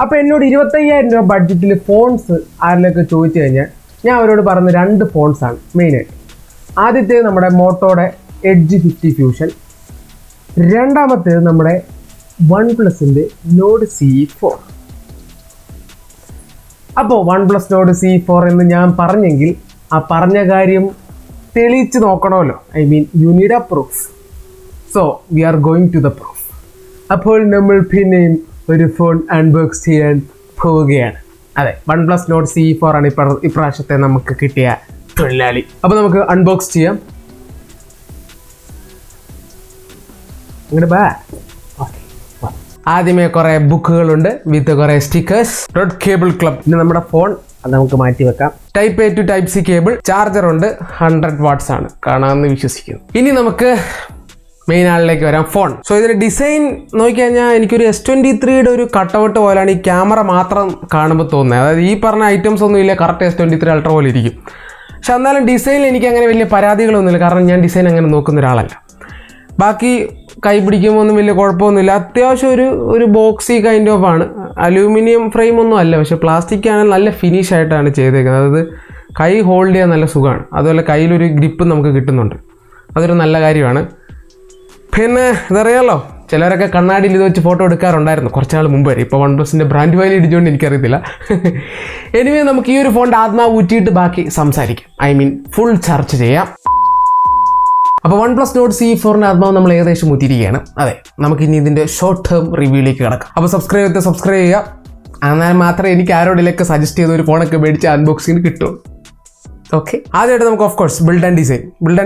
അപ്പോൾ എന്നോട് 25,000 രൂപ ബഡ്ജറ്റിൽ ഫോൺസ് ആരിലൊക്കെ ചോദിച്ചു കഴിഞ്ഞാൽ ഞാൻ അവരോട് പറഞ്ഞ 2 ഫോൺസാണ് മെയിനായിട്ട്. ആദ്യത്തേത് നമ്മുടെ മോട്ടോയുടെ എഡ്ജ് 50 ഫ്യൂഷൻ, രണ്ടാമത്തേത് നമ്മുടെ OnePlusന്റെ നോഡ് CE4. അപ്പോൾ OnePlus നോഡ് CE4 എന്ന് ഞാൻ പറഞ്ഞെങ്കിൽ ആ പറഞ്ഞ കാര്യം തെളിയിച്ച് നോക്കണമല്ലോ. I mean you need a proof. So we are going to the proof. അപ്പോൾ നമ്മൾ പിന്നെയും ഒരു ഫോൺ അൺബോക്സ് ചെയ്യാൻ പോവുകയാണ്. അതെ, OnePlus നോഡ് CE4 ആണ് ഇപ്രാവശ്യത്തെ നമുക്ക് കിട്ടിയ തൊഴിലാളി. അപ്പോൾ നമുക്ക് അൺബോക്സ് ചെയ്യാം. ഇങ്ങോട്ട് ബാ. ആദ്യമേ കുറേ ബുക്കുകളുണ്ട് വിത്ത് കുറേ സ്റ്റിക്കേഴ്സ്. Red cable club. പിന്നെ നമ്മുടെ ഫോൺ അത് നമുക്ക് മാറ്റി വെക്കാം. Type A to Type C cable. Charger ഉണ്ട്, 100 വാട്ട്സ് ആണ്, കാണാമെന്ന് വിശ്വസിക്കുന്നു. ഇനി നമുക്ക് മെയിൻ ആളിലേക്ക് വരാം, ഫോൺ. സോ ഇതിന്റെ ഡിസൈൻ നോക്കിക്കഴിഞ്ഞാൽ എനിക്കൊരു S23യുടെ ഒരു കട്ടൗട്ട് പോലെയാണ് ഈ ക്യാമറ മാത്രം കാണുമ്പോൾ തോന്നുന്നത്. അതായത് ഈ പറഞ്ഞ ഐറ്റംസ് ഒന്നും ഇല്ല, കറക്റ്റ് S23 അൾട്ര പോലെ ഇരിക്കും. പക്ഷെ എന്നാലും ഡിസൈനിൽ എനിക്ക് അങ്ങനെ വലിയ പരാതികളൊന്നുമില്ല, കാരണം ഞാൻ ഡിസൈൻ അങ്ങനെ നോക്കുന്ന ഒരാളല്ല. ബാക്കി കൈ പിടിക്കുമ്പോൾ ഒന്നും വലിയ കുഴപ്പമൊന്നുമില്ല. അത്യാവശ്യം ഒരു ബോക്സി കൈൻഡ് ഓഫ് ആണ്. അലൂമിനിയം ഫ്രെയിം ഒന്നും അല്ല, പക്ഷെ പ്ലാസ്റ്റിക് ആണെങ്കിൽ നല്ല ഫിനിഷ് ആയിട്ടാണ് ചെയ്തേക്കുന്നത്. അതായത് കൈ ഹോൾഡ് ചെയ്യാൻ നല്ല സുഖമാണ്. അതുപോലെ കയ്യിലൊരു ഗ്രിപ്പ് നമുക്ക് കിട്ടുന്നുണ്ട്, അതൊരു നല്ല കാര്യമാണ്. പിന്നെ ഇതറിയാമല്ലോ, ചിലരൊക്കെ കണ്ണാടിയിൽ ഇത് വെച്ച് ഫോട്ടോ എടുക്കാറുണ്ടായിരുന്നു കുറച്ച് നാൾ മുമ്പ് വരെ. ഇപ്പോൾ OnePlusന്റെ ബ്രാൻഡ് വാല്യൂ ഇടിച്ചുകൊണ്ട് എനിക്കറിയത്തില്ല. എനിവേ നമുക്ക് ഈ ഒരു ഫോണിൻ്റെ ആത്മാവ് ഊറ്റിയിട്ട് ബാക്കി സംസാരിക്കാം. ഐ മീൻ ഫുൾ ചർച്ച ചെയ്യാം. അപ്പോൾ OnePlus നോഡ് CE4ൻ്റെ ആത്മാവ് നമ്മൾ ഏകദേശം ഊറ്റിയിരിക്കുകയാണ്. അതെ, നമുക്കിനി ഇതിൻ്റെ ഷോർട്ട് ടേം റിവ്യൂയിലേക്ക് കിടക്കാം. അപ്പോൾ സബ്സ്ക്രൈബ് ചെയ്യുക. എന്നാൽ മാത്രമേ എനിക്ക് ആരോടിലൊക്കെ സജസ്റ്റ് ചെയ്ത ഒരു ഫോണൊക്കെ മേടിച്ച് അൺബോക്സിങ്ങിന് കിട്ടുള്ളൂ. ഓക്കെ, ആദ്യമായിട്ട് നമുക്ക് of course build and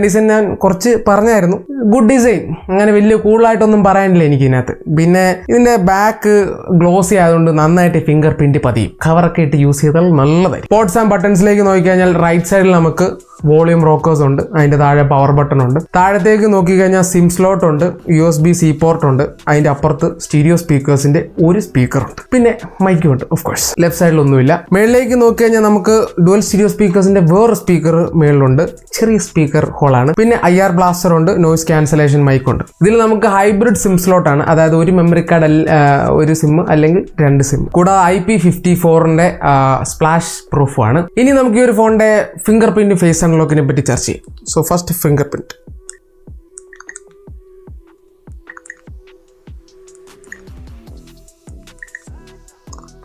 design ഞാൻ കുറച്ച് പറഞ്ഞായിരുന്നു. ഗുഡ് ഡിസൈൻ, അങ്ങനെ വലിയ കൂളായിട്ടൊന്നും പറയാനില്ല എനിക്ക് ഇതിനകത്ത്. പിന്നെ ഇതിൻ്റെ ബാക്ക് ഗ്ലോസി ആയതുകൊണ്ട് നന്നായിട്ട് ഫിംഗർ പ്രിന്റ് പതിയും. കവറൊക്കെ ഇട്ട് യൂസ് ചെയ്താൽ നല്ലതായി. പോർട്സ് ആൻഡ് ബട്ടൺസിലേക്ക് നോക്കിക്കഴിഞ്ഞാൽ റൈറ്റ് സൈഡിൽ നമുക്ക് വോളിയം റോക്കേഴ്സ് ഉണ്ട്, അതിൻ്റെ താഴെ പവർ ബട്ടൺ ഉണ്ട്. താഴത്തേക്ക് നോക്കിക്കഴിഞ്ഞാൽ സിം സ്ലോട്ട് ഉണ്ട്, USB-C പോർട്ട് ഉണ്ട്, അതിൻ്റെ അപ്പുറത്ത് സ്റ്റീരിയോ സ്പീക്കേഴ്സിൻ്റെ ഒരു സ്പീക്കറുണ്ട്, പിന്നെ മൈക്കും ഉണ്ട് ഓഫ് കോഴ്സ്. ലെഫ്റ്റ് സൈഡിലൊന്നുമില്ല. മേളിലേക്ക് നോക്കിക്കഴിഞ്ഞാൽ നമുക്ക് ഡുവൽ സ്റ്റീരിയോ സ്പീക്കേഴ്സിൻ്റെ വേറെ സ്പീക്കർ മേളിലുണ്ട്, ചെറിയ സ്പീക്കർ ഹോളാണ്. പിന്നെ IR ബ്ലാസ്റ്റർ ഉണ്ട്, നോയിസ് ക്യാൻസലേഷൻ മൈക്ക് ഉണ്ട്. ഇതിൽ നമുക്ക് ഹൈബ്രിഡ് സിം സ്ലോട്ട് ആണ്, അതായത് ഒരു മെമ്മറി കാർഡ് ഒരു സിം അല്ലെങ്കിൽ 2 സിം, കൂടാതെ IP54ന്റെ സ്പ്ലാഷ് പ്രൂഫും ആണ്. ഇനി നമുക്ക് ഈ ഒരു ഫോണിന്റെ ഫിംഗർ പ്രിന്റ് ഫേസ് അൺലോക്കിനെ പറ്റി ചർച്ച ചെയ്യും. So first finger print.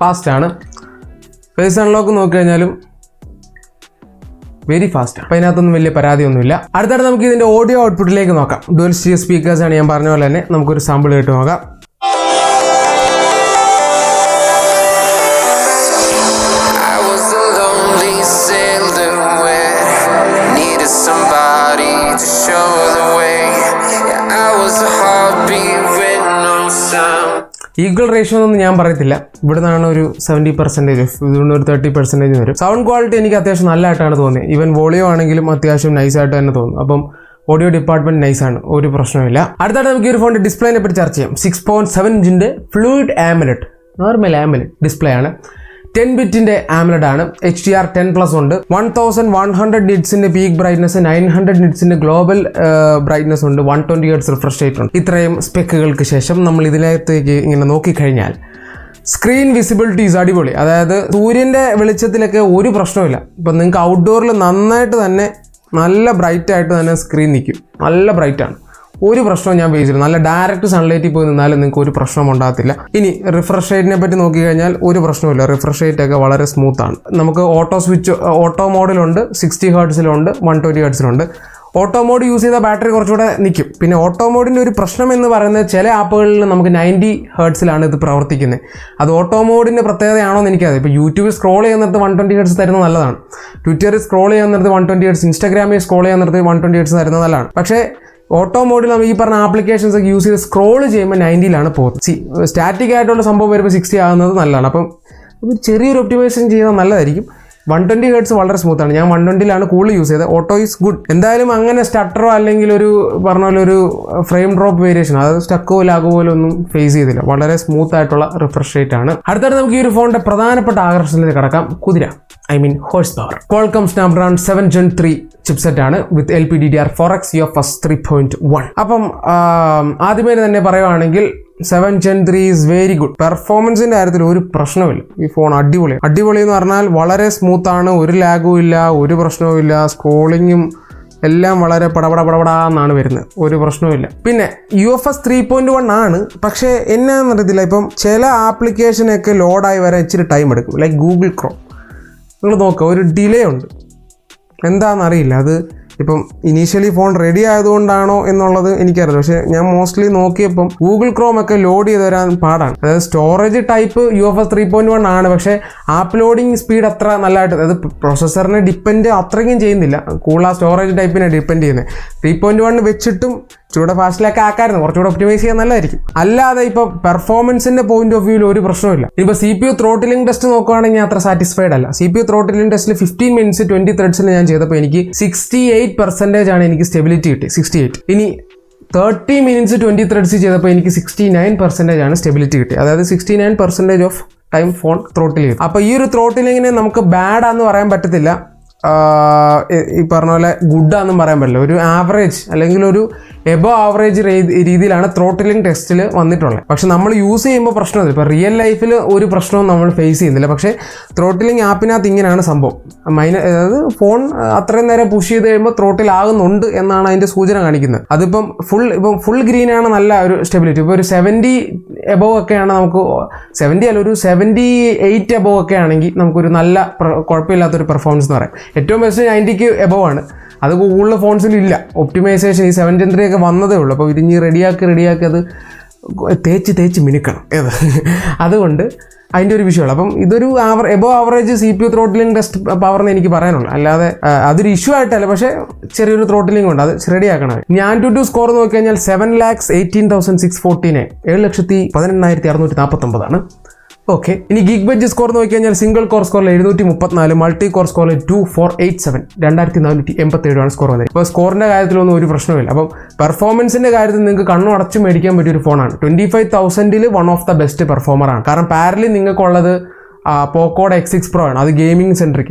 Fast ആണ്. ഫേസ് അൺലോക്ക് നോക്കിക്കഴിഞ്ഞാലും വെരി ഫാസ്റ്റ് ആണ്. അപ്പോൾ അതിനകത്തൊന്നും വലിയ പരാതിയൊന്നുമില്ല. അടുത്തായിട്ട് നമുക്ക് ഇതിൻ്റെ ഓഡിയോ ഔട്ട്പുട്ടിലേക്ക് നോക്കാം. ഡുവൽ സ്റ്റീരിയോ സ്പീക്കേഴ്സ് ആണ്, ഞാൻ പറഞ്ഞ പോലെ തന്നെ. നമുക്കൊരു സാമ്പിൾ കേട്ട് നോക്കാം. ഈക്വൽ റേഷ്യോ ഒന്നും ഞാൻ പറയത്തില്ല. ഇവിടെ നിന്നാണ് ഒരു 70%, ഇതുകൊണ്ട് ഒരു 30% വരും. സൗണ്ട് ക്വാളിറ്റി എനിക്ക് അത്യാവശ്യം നല്ലതായിട്ടാണ് തോന്നിയത്. ഈവൻ വോളിയോ ആണെങ്കിലും അത്യാവശ്യം നൈസായിട്ട് തന്നെ തോന്നുന്നു. അപ്പം ഓഡിയോ ഡിപ്പാർട്ട്മെന്റ് നൈസാണ്, ഒരു പ്രശ്നമില്ല. അടുത്തായിട്ട് നമുക്ക് ഈ ഒരു ഫോണിന്റെ ഡിസ്പ്ലേനെ പറ്റി ചർച്ച ചെയ്യാം. 6.7 ഇഞ്ചിന്റെ fluid AMOLED, normal AMOLED display ആണ്. 10 ബിറ്റിന്റെ ആമലഡ് ആണ്. HDR10+ ഉണ്ട്. 1100 നിറ്റ്സിന്റെ പീക്ക് ബ്രൈറ്റ്നസ്, 900 നിറ്റ്സിന്റെ ഗ്ലോബൽ ബ്രൈറ്റ്നസ് ഉണ്ട്. 120 Hz റിഫ്രഷ് റേറ്റ് ഉണ്ട്. ഇത്രയും സ്പെക്കുകൾക്ക് ശേഷം നമ്മൾ ഇതിനകത്തേക്ക് ഇങ്ങനെ നോക്കിക്കഴിഞ്ഞാൽ സ്ക്രീൻ വിസിബിലിറ്റി ഈസ് അടിപൊളി. അതായത് സൂര്യന്റെ വെളിച്ചത്തിലൊക്കെ ഒരു പ്രശ്നമില്ല. ഇപ്പം നിങ്ങൾക്ക് ഔട്ട്ഡോറിൽ നന്നായിട്ട് തന്നെ നല്ല ബ്രൈറ്റ് ആയിട്ട് തന്നെ സ്ക്രീൻ നിൽക്കും. നല്ല ബ്രൈറ്റ് ആണ്, ഒരു പ്രശ്നവും ഞാൻ ഫേസ് ചെയ്തു. നല്ല ഡയറക്റ്റ് സൺലൈറ്റിൽ പോയി നിന്നാലും നിങ്ങൾക്ക് ഒരു പ്രശ്നം ഉണ്ടാകത്തില്ല. ഇനി റിഫ്രഷ് റേറ്റിനെ പറ്റി നോക്കിക്കഴിഞ്ഞാൽ ഒരു പ്രശ്നമില്ല. റിഫ്രഷ് റേറ്റ് ഒക്കെ വളരെ സ്മൂത്താണ്. നമുക്ക് ഓട്ടോ മോഡിലുണ്ട്, 60 ഹെർട്സിലുണ്ട്, 120 ഹെർട്സിലുണ്ട്. ഓട്ടോ മോഡ് യൂസ് ചെയ്ത ബാറ്ററി കുറച്ചുകൂടെ നിൽക്കും. പിന്നെ ഓട്ടോ മോഡിൻ്റെ ഒരു പ്രശ്നം എന്ന് പറയുന്നത് ചില ആപ്പുകളിൽ നമുക്ക് 90 ഹെർട്സിലാണ് ഇത് പ്രവർത്തിക്കുന്നത്. അത് ഓട്ടോ മോഡിൻ്റെ പ്രത്യേകതയാണോ എന്ന് എനിക്കറിയാം. ഇപ്പോൾ യൂട്യൂബിൽ സ്ക്രോൾ ചെയ്യുന്നിടത്ത് 120 ഹെർട്സ് തരുന്നത് നല്ലതാണ്. ട്വിറ്ററിൽ സ്ക്രോൾ ചെയ്യുന്നിടത്ത് 120 ഹെർട്സ്, ഇൻസ്റ്റാഗ്രാമിൽ സ്ക്രോൾ ചെയ്യുന്നിടത്ത് 120 ഹെർട്സ് തരുന്നത് നല്ലതാണ്. പക്ഷേ ഓട്ടോ മോഡിൽ നമ്മൾ ഈ പറഞ്ഞ ആപ്ലിക്കേഷൻസ് ഒക്കെ യൂസ് ചെയ്ത് സ്ക്രോൾ ചെയ്യുമ്പോൾ 90ലാണ് പോകുന്നത്. സ്റ്റാറ്റിക് ആയിട്ടുള്ള സംഭവം വരുമ്പോൾ 60 ആകുന്നത് നല്ലതാണ്. അപ്പം ചെറിയൊരു ഒപ്റ്റിമൈസേഷൻ ചെയ്താൽ നല്ലതായിരിക്കും. 120 ഹെർട്സ് വളരെ സ്മൂത്താണ്. ഞാൻ 120ലാണ് കൂടുതൽ യൂസ് ചെയ്തത്. Auto is good. എന്തായാലും അങ്ങനെ സ്റ്റട്ടറോ അല്ലെങ്കിൽ ഒരു പറഞ്ഞ പോലെ ഒരു ഫ്രെയിം ഡ്രോപ്പ് വേരിയേഷൻ, അതായത് സ്റ്റക്കോ ലാഗോ പോലെ ഒന്നും ഫേസ് ചെയ്തില്ല. വളരെ സ്മൂത്ത് ആയിട്ടുള്ള റിഫ്രഷ് റേറ്റ് ആണ്. അടുത്തായിട്ട് നമുക്ക് ഈ ഒരു ഫോണിന്റെ പ്രധാനപ്പെട്ട ആകർഷണത്തിലേക്ക് കടക്കാം. കുതിര, I mean horse power. Qualcomm Snapdragon 7 Gen 3 chipset ആണ് വിത്ത് LPDDR4X UFS 3.1. അപ്പം ആദ്യമേ തന്നെ പറയുവാണെങ്കിൽ 7 Gen 3 ഈസ് വെരി ഗുഡ്. പെർഫോമൻസിന്റെ കാര്യത്തിൽ ഒരു പ്രശ്നമില്ല. ഈ ഫോൺ അടിപൊളി എന്ന് പറഞ്ഞാൽ വളരെ സ്മൂത്താണ്, ഒരു ലാഗും ഇല്ല, ഒരു പ്രശ്നവും ഇല്ല. സ്ക്രോളിങ്ങും എല്ലാം വളരെ പടപടാന്നാണ് വരുന്നത്, ഒരു പ്രശ്നവുമില്ല. പിന്നെ UFS 3.1 ആണ്, പക്ഷേ എന്നാന്ന് അറിയത്തില്ല, ഇപ്പം ചില ആപ്ലിക്കേഷനൊക്കെ ലോഡായി വരാൻ ഇച്ചിരി ടൈം എടുക്കും. ലൈക്ക് ഗൂഗിൾ ക്രോം നിങ്ങൾ നോക്കുക, ഒരു ഡിലേ ഉണ്ട്, എന്താണെന്നറിയില്ല. അത് ഇപ്പം ഇനീഷ്യലി ഫോൺ റെഡി ആയതുകൊണ്ടാണോ എന്നുള്ളത് എനിക്കറിയില്ല. പക്ഷേ ഞാൻ മോസ്റ്റ്ലി നോക്കിയപ്പം ഗൂഗിൾ ക്രോം ഒക്കെ ലോഡ് ചെയ്ത് വരാൻ പാടാണ്. അതായത് സ്റ്റോറേജ് ടൈപ്പ് UFS 3.1 ആണ്, പക്ഷേ ആപ്പ് ലോഡിങ് സ്പീഡ് അത്ര നല്ലതായിട്ട്, അതായത് പ്രൊസസ്സറിനെ ഡിപ്പെൻഡ് അത്രയ്ക്കും ചെയ്യുന്നില്ല, കൂടുതൽ സ്റ്റോറേജ് ടൈപ്പിനെ ഡിപ്പെൻഡ് ചെയ്യുന്നത്. 3.1 വെച്ചിട്ടും ചൂടെ ഫാസ്റ്റിലൊക്കെ ആക്കായിരുന്നു, കുറച്ചുകൂടെ ഒപ്റ്റിമൈസ് ചെയ്യാൻ നല്ലതായിരിക്കും. അല്ലാതെ ഇപ്പോൾ പെർഫോമൻസിന്റെ പോയിന്റ് ഓഫ് വ്യൂവിൽ ഒരു പ്രശ്നമില്ല. ഇപ്പോൾ CPU ത്രോട്ടിലിംഗ് ടെസ്റ്റ് നോക്കുകയാണെങ്കിൽ അത്ര സാറ്റിസ്ഫൈഡ് അല്ല. CPU ത്രോട്ടിലിംഗ് ടെസ്റ്റിൽ 15 മിനിറ്റ്സ് 20 ത്രെഡ്സിൽ ഞാൻ ചെയ്തപ്പോൾ എനിക്ക് 68% ആണ് എനിക്ക് സ്റ്റെബിലിറ്റി കിട്ടി. 68. ഇനി 30 മിനിറ്റ്സ് 20 ത്രെഡ്സ് ചെയ്തപ്പോൾ എനിക്ക് 69% ആണ് സ്റ്റെബിലിറ്റി കിട്ടി. അതായത് 69% ഓഫ് ടൈം ഫോൺ ത്രോട്ടിൽ ചെയ്തു. അപ്പോൾ ഈ ഒരു ത്രോട്ടിലിങ്ങിനെ നമുക്ക് ബാഡാന്ന് പറയാൻ പറ്റത്തില്ല, ഈ പറഞ്ഞ പോലെ ഗുഡാന്നും പറയാൻ പറ്റില്ല. ഒരു ആവറേജ് അല്ലെങ്കിൽ ഒരു എബോ ആവറേജ് രീതിയിലാണ് ത്രോട്ടിലിംഗ് ടെസ്റ്റിൽ വന്നിട്ടുള്ളത്. പക്ഷെ നമ്മൾ യൂസ് ചെയ്യുമ്പോൾ പ്രശ്നമില്ല. ഇപ്പോൾ റിയൽ ലൈഫിൽ ഒരു പ്രശ്നവും നമ്മൾ ഫേസ് ചെയ്യുന്നില്ല. പക്ഷേ ത്രോട്ടിലിംഗ് ആപ്പിനകത്ത് ഇങ്ങനെയാണ് സംഭവം. അതായത് ഫോൺ അത്രയും നേരം പുഷ് ചെയ്ത് കഴിയുമ്പോൾ ത്രോട്ടിൽ ആകുന്നുണ്ട് എന്നാണ് അതിൻ്റെ സൂചന കാണിക്കുന്നത്. അതിപ്പം ഫുൾ ഗ്രീൻ ആണ് നല്ല ഒരു സ്റ്റെബിലിറ്റി. ഇപ്പോൾ ഒരു 70 എബോ ഒക്കെയാണ്, നമുക്ക് 70 അല്ല, ഒരു 78 എബോ ഒക്കെ ആണെങ്കിൽ നമുക്കൊരു നല്ല കുഴപ്പമില്ലാത്തൊരു പെർഫോമൻസ് എന്ന് പറയാം. ഏറ്റവും ബെസ്റ്റ് 90 എബോ ആണ്. അത് ഗൂഗിളിലെ ഫോൺസിലില്ല. ഒപ്റ്റിമൈസേഷൻ ഈ 7 Gen 3 ഒക്കെ വന്നതേ ഉള്ളൂ. അപ്പോൾ ഇതിഞ്ഞ് റെഡിയാക്കി അത് തേച്ച് മിനുക്കണം. അതുകൊണ്ട് അതിൻ്റെ ഒരു വിഷയമുള്ളൂ. അപ്പം ഇതൊരു above average CPU throttling test power എന്ന് എനിക്ക് പറയാനുള്ളൂ. അല്ലാതെ അതൊരു ഇഷ്യൂ ആയിട്ടല്ല, പക്ഷേ ചെറിയൊരു ത്രോട്ടിലിംഗ് ഉണ്ട്, അത് റെഡിയാക്കണം. ഞാൻ AnTuTu സ്കോർ നോക്കി കഴിഞ്ഞാൽ 7,18,649, 7,18,649 ഓക്കെ. ഇനി ഗീക്ക് ബെഞ്ച് സ്കോർ നോക്കി കഴിഞ്ഞാൽ സിംഗിൾ കോർ സ്കോറിൽ 734, മൾട്ടി കോർ സ്കോറിൽ 2487, 2487 സ്കോർ വന്നത്. ഇപ്പോൾ സ്കോറിന്റെ കാര്യത്തിലൊന്നും ഒരു പ്രശ്നമില്ല. അപ്പം പെർഫോമൻസിന്റെ കാര്യത്തിൽ നിങ്ങൾക്ക് കണ്ണു അടച്ചു മേടിക്കാൻ പറ്റിയ ഒരു ഫോണാണ്. 25,000 one of the best performer ആണ്. കാരണം പാരലി നിങ്ങൾക്കുള്ളത് പോക്കോയുടെ X6 Pro ആണ്, അത് ഗെയിമിംഗ് സെൻട്രിക്.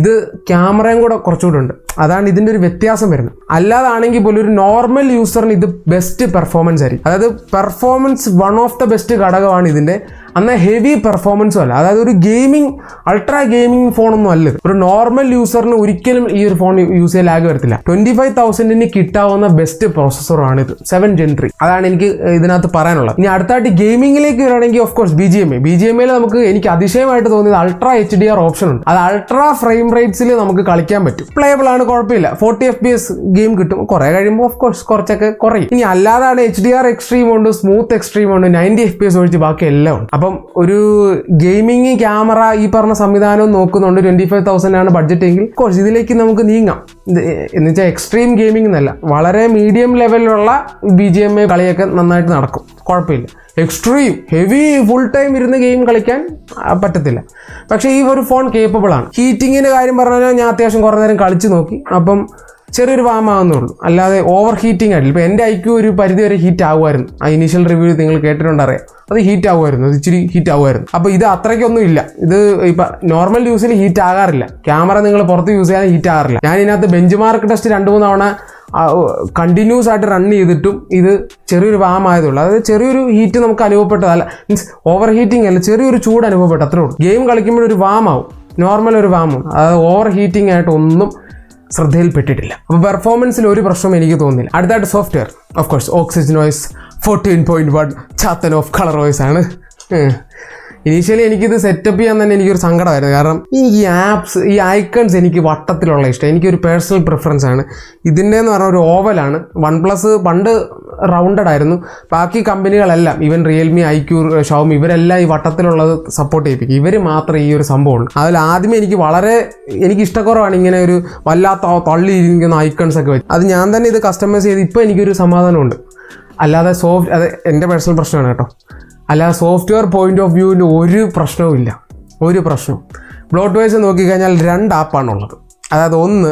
ഇത് ക്യാമറയും കൂടെ കുറച്ചുകൂടെ ഉണ്ട്, അതാണ് ഇതിൻ്റെ ഒരു വ്യത്യാസം വരുന്നത്. അല്ലാതാണെങ്കിൽ പോലും ഒരു നോർമൽ യൂസറിന് ഇത് ബെസ്റ്റ് പെർഫോമൻസ് ആയിരിക്കും. അതായത് performance one of the best ഘടകമാണ് ഇതിൻ്റെ. എന്നാൽ ഹെവി പെർഫോമൻസും അല്ല, അതായത് ഒരു അൾട്രാ ഗെയിമിംഗ് ഫോണൊന്നും അല്ല ഇത്. ഒരു നോർമൽ യൂസറിന് ഒരിക്കലും ഈ ഒരു ഫോൺ യൂസ് ചെയ്യാൻ ലാഗ് വരത്തില്ല. 25,000 കിട്ടാവുന്ന ബെസ്റ്റ് പ്രോസസ്സറാണ് ഇത് 7 Gen 3. അതാണ് എനിക്ക് ഇതിനകത്ത് പറയാനുള്ളത്. ഇനി അടുത്തായിട്ട് ഗെയിമിംഗിലേക്ക് വരികയാണെങ്കിൽ ഓഫ് കോഴ്സ് BGMA എനിക്ക് അതിശയമായിട്ട് തോന്നിയത് അൾട്രാ HDR ഓപ്ഷൻ ഉണ്ട്. അത് അൾട്രാ ഫ്രെയിം റേറ്റ്സിൽ നമുക്ക് കളിക്കാൻ പറ്റും. പ്ലേബിൾ ആണ്, കുഴപ്പമില്ല. 40 FPS ഗെയിം കിട്ടും. കുറെ കഴിയുമ്പോൾ ഓഫ് കോഴ്സ് കുറച്ചൊക്കെ കുറയും. ഇനി അല്ലാതാണ് HDR എക്സ്ട്രീം ഉണ്ട്, സ്മൂത്ത് എക്സ്ട്രീം ഉണ്ട്, 90 FPS ഒഴിച്ച് ബാക്കി എല്ലാം ഉണ്ട്. അപ്പം ഒരു ഗെയിമിംഗ് ക്യാമറ ഈ പറഞ്ഞ സംവിധാനവും നോക്കുന്നുണ്ട്. 25,000 ആണ് ബഡ്ജറ്റ് എങ്കിൽ കോഴ്സ് ഇതിലേക്ക് നമുക്ക് നീങ്ങാം. എന്ന് വെച്ചാൽ എക്സ്ട്രീം ഗെയിമിംഗ് എന്നല്ല, വളരെ മീഡിയം ലെവലിലുള്ള BGMA കളിയൊക്കെ നന്നായിട്ട് നടക്കും, കുഴപ്പമില്ല. എക്സ്ട്രീം ഹെവി ഫുൾ ടൈം ഇരുന്ന് ഗെയിം കളിക്കാൻ പറ്റത്തില്ല. പക്ഷേ ഈ ഒരു ഫോൺ കേപ്പബിൾ ആണ്. ഹീറ്റിങ്ങിൻ്റെ കാര്യം പറഞ്ഞാൽ ഞാൻ അത്യാവശ്യം കുറേ നേരം കളിച്ച് നോക്കി, അപ്പം ചെറിയൊരു വാമാവുന്നുള്ളൂ, അല്ലാതെ ഓവർ ഹീറ്റിംഗ് ആയിട്ടില്ല. ഇപ്പോൾ എൻ്റെ IQ ഒരു പരിധി വരെ ഹീറ്റ് ആകുമായിരുന്നു. ആ ഇനീഷ്യൽ റിവ്യൂ നിങ്ങൾ കേട്ടിട്ടുണ്ടറിയാം, അത് ഹീറ്റ് ആകുമായിരുന്നു, അത് ഇച്ചിരി ഹീറ്റ് ആകുമായിരുന്നു. അപ്പോൾ ഇത് അത്രയ്ക്കൊന്നും ഇല്ല. ഇത് ഇപ്പം നോർമൽ യൂസിൽ ഹീറ്റ് ആകാറില്ല. ക്യാമറ നിങ്ങൾ പുറത്ത് യൂസ് ചെയ്യാൻ ഹീറ്റ് ആകാറില്ല. ഞാൻ ഇതിനകത്ത് ബെഞ്ച് മാർക്ക് ടെസ്റ്റ് 2-3 തവണ കണ്ടിന്യൂസ് ആയിട്ട് റൺ ചെയ്തിട്ടും ഇത് ചെറിയൊരു വാമായതുള്ളൂ. അതായത് ചെറിയൊരു ഹീറ്റ് നമുക്ക് അനുഭവപ്പെട്ടതല്ല, മീൻസ് ഓവർ ഹീറ്റിംഗ് അല്ല, ചെറിയൊരു ചൂട് അനുഭവപ്പെട്ടു, അത്രേ ഉള്ളൂ. ഗെയിം കളിക്കുമ്പോഴൊരു വാമാവും, നോർമൽ ഒരു വാമാവും. അതായത് ഓവർ ഹീറ്റിംഗ് ആയിട്ട് ഒന്നും ശ്രദ്ധയിൽപ്പെട്ടിട്ടില്ല. അപ്പോൾ പെർഫോമൻസിൽ ഒരു പ്രശ്നം എനിക്ക് തോന്നുന്നില്ല. അടുത്തായിട്ട് software of course Oxygen-OS 14.1 Chathan of colour voice ആണ്. ഇനീഷ്യലി എനിക്കിത് സെറ്റപ്പ് ചെയ്യാൻ തന്നെ എനിക്കൊരു സങ്കടമായിരുന്നു. കാരണം ഈ ആപ്സ്, ഈ ഐക്കൺസ് എനിക്ക് വട്ടത്തിലുള്ള ഇഷ്ടം. എനിക്കൊരു പേഴ്സണൽ പ്രിഫറൻസ് ആണ്. ഇതിൻ്റെ എന്ന് പറഞ്ഞാൽ ഒരു ഓവലാണ്. OnePlus പണ്ട് റൗണ്ടഡ് ആയിരുന്നു. ബാക്കി കമ്പനികളെല്ലാം ഈവൻ റിയൽമി, IQ, ഷവമി ഇവരെല്ലാം ഈ വട്ടത്തിലുള്ളത് സപ്പോർട്ട് ചെയ്യിപ്പിക്കും. ഇവർ മാത്രമേ ഈ ഒരു സംഭവമുള്ളൂ. അതിൽ ആദ്യമേ എനിക്ക് ഇഷ്ടക്കുറവാണ് ഇങ്ങനെ ഒരു വല്ലാത്ത തള്ളിയിരിക്കുന്ന ഐക്കൺസ് ഒക്കെ വെച്ച്. അത് ഞാൻ തന്നെ ഇത് കസ്റ്റമൈസ് ചെയ്ത് ഇപ്പോൾ എനിക്കൊരു സമാധാനമുണ്ട്. അല്ലാതെ അത് എൻ്റെ പേഴ്സണൽ പ്രശ്നമാണ് കേട്ടോ. അല്ലാതെ സോഫ്റ്റ്വെയർ പോയിന്റ് ഓഫ് വ്യൂവിൽ ഒരു പ്രശ്നവും. ബ്ലോട്ട് വൈസ് നോക്കിക്കഴിഞ്ഞാൽ 2 ആപ്പാണുള്ളത്. അതായത് ഒന്ന്